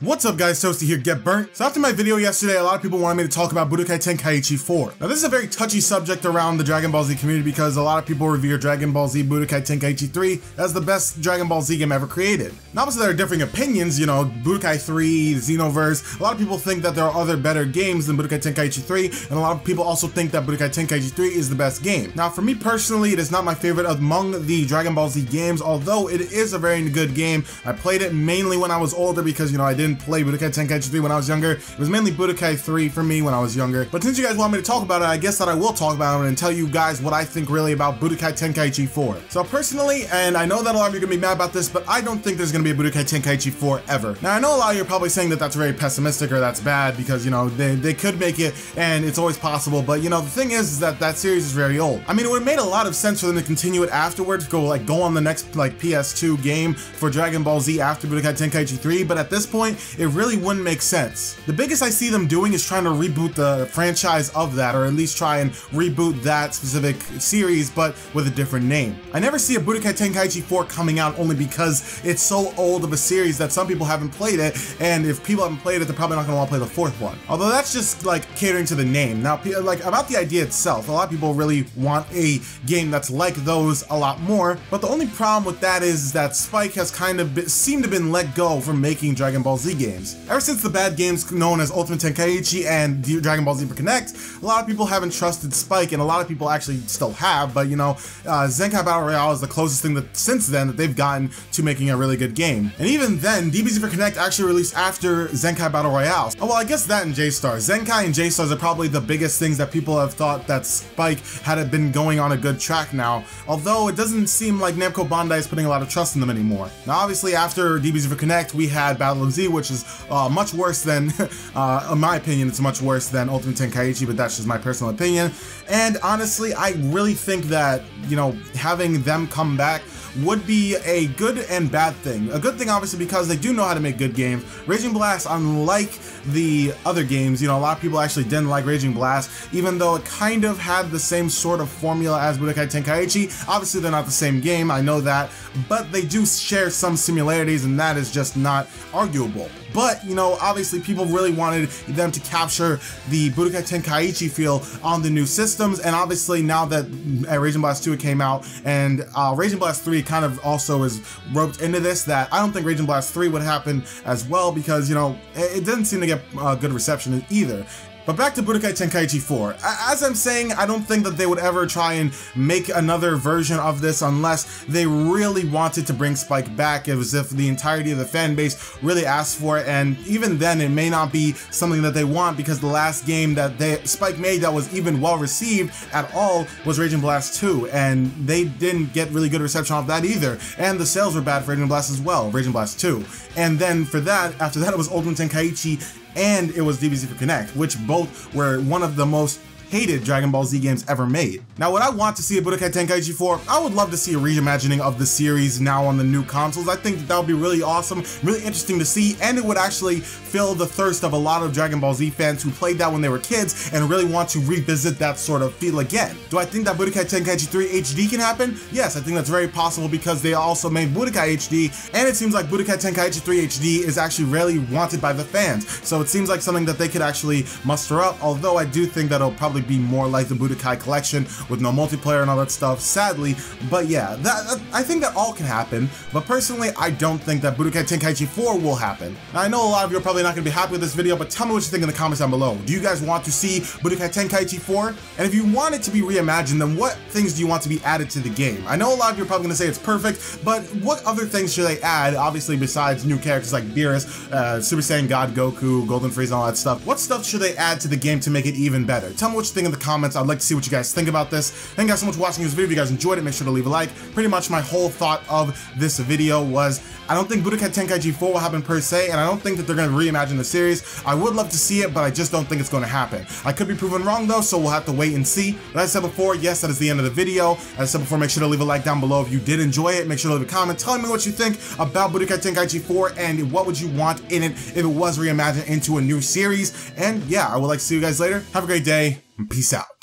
What's up guys, Toasty here, Get Burnt. So after my video yesterday, a lot of people wanted me to talk about Budokai Tenkaichi 4. Now this is a very touchy subject around the Dragon Ball Z community because a lot of people revere Dragon Ball Z Budokai Tenkaichi 3 as the best Dragon Ball Z game ever created. Now obviously there are differing opinions, you know, Budokai 3, Xenoverse. A lot of people think that there are other better games than Budokai Tenkaichi 3, and a lot of people also think that Budokai Tenkaichi 3 is the best game. Now for me personally, it is not my favorite among the Dragon Ball Z games, although it is a very good game. I played it mainly when I was older because, you know, I didn't play Budokai Tenkaichi 3 when I was younger. It was mainly Budokai 3 for me when I was younger. But since you guys want me to talk about it, I guess that I will talk about it and tell you guys what I think really about Budokai Tenkaichi 4. So personally, and I know that a lot of you are going to be mad about this, but I don't think there's going to be a Budokai Tenkaichi 4 ever. Now I know a lot of you are probably saying that that's very pessimistic or that's bad because, you know, they could make it and it's always possible, but you know, the thing is that that series is very old. I mean, it would have made a lot of sense for them to continue it afterwards, go on the next PS2 game for Dragon Ball Z after Budokai Tenkaichi 3, but at this point, it really wouldn't make sense. The biggest I see them doing is trying to reboot the franchise of that, or at least try and reboot that specific series, but with a different name. I never see a Budokai Tenkaichi 4 coming out only because it's so old of a series that some people haven't played it, and if people haven't played it, they're probably not going to want to play the fourth one. Although that's just like catering to the name. Now, like about the idea itself, a lot of people really want a game that's like those a lot more, but the only problem with that is that Spike has kind of seemed to have been let go from making Dragon Ball Z games. Ever since the bad games known as Ultimate Tenkaichi and Dragon Ball Z for Kinect, a lot of people haven't trusted Spike, and a lot of people actually still have, but you know, Zenkai Battle Royale is the closest thing that since then that they've gotten to making a really good game. And even then, DBZ for Kinect actually released after Zenkai Battle Royale. Oh well, I guess that and J-Stars. Zenkai and J-Stars are probably the biggest things that people have thought that Spike had been going on a good track now, although it doesn't seem like Namco Bandai is putting a lot of trust in them anymore. Now obviously after DBZ for Kinect, we had Battle Z, which is much worse than, in my opinion, it's much worse than Ultimate Tenkaichi, but that's just my personal opinion. And honestly, I really think that, you know, having them come back would be a good and bad thing. A good thing obviously because they do know how to make good games. Raging Blast, unlike the other games, you know, a lot of people actually didn't like Raging Blast, even though it kind of had the same sort of formula as Budokai Tenkaichi. Obviously they're not the same game, I know that, but they do share some similarities, and that is just not arguable. But, you know, obviously people really wanted them to capture the Budokai Tenkaichi feel on the new systems, and obviously now that Raging Blast 2 came out, and Raging Blast 3 kind of also is roped into this, that I don't think Raging Blast 3 would happen as well because, you know, it didn't seem to get good reception either. But back to Budokai Tenkaichi 4. As I'm saying, I don't think that they would ever try and make another version of this unless they really wanted to bring Spike back, as if the entirety of the fan base really asked for it, and even then it may not be something that they want because the last game that Spike made that was even well received at all was Raging Blast 2, and they didn't get really good reception off that either, and the sales were bad for Raging Blast as well, Raging Blast 2. And then for that, after that it was Ultimate Tenkaichi and it was DBZ for Kinect, which both were one of the most hated Dragon Ball Z games ever made. Now, would I want to see a Budokai Tenkaichi 4? I would love to see a reimagining of the series now on the new consoles. I think that would be really awesome, really interesting to see, and it would actually fill the thirst of a lot of Dragon Ball Z fans who played that when they were kids and really want to revisit that sort of feel again. Do I think that Budokai Tenkaichi 3 HD can happen? Yes, I think that's very possible because they also made Budokai HD, and it seems like Budokai Tenkaichi 3 HD is actually really wanted by the fans. So it seems like something that they could actually muster up, although I do think that it'll probably be more like the Budokai collection with no multiplayer and all that stuff, sadly. But yeah, I think that all can happen, but personally I don't think that Budokai Tenkaichi 4 will happen. Now I know a lot of you are probably not going to be happy with this video, but tell me what you think in the comments down below. Do you guys want to see Budokai Tenkaichi 4? And if you want it to be reimagined, then what things do you want to be added to the game? I know a lot of you are probably going to say it's perfect, but what other things should they add, obviously besides new characters like Beerus, Super Saiyan God Goku, Golden Frieza, and all that stuff? What stuff should they add to the game to make it even better? Tell me what you think in the comments. I'd like to see what you guys think about this. Thank you guys so much for watching this video. If you guys enjoyed it, make sure to leave a like. Pretty much my whole thought of this video was, I don't think Budokai Tenkaichi 4 will happen per se, and I don't think that they're going to reimagine the series. I would love to see it, but I just don't think it's going to happen. I could be proven wrong though, so we'll have to wait and see. But as I said before, yes, that is the end of the video. As I said before, make sure to leave a like down below if you did enjoy it. Make sure to leave a comment telling me what you think about Budokai Tenkaichi 4 and what would you want in it if it was reimagined into a new series. And yeah, I would like to see you guys later. Have a great day, and peace out.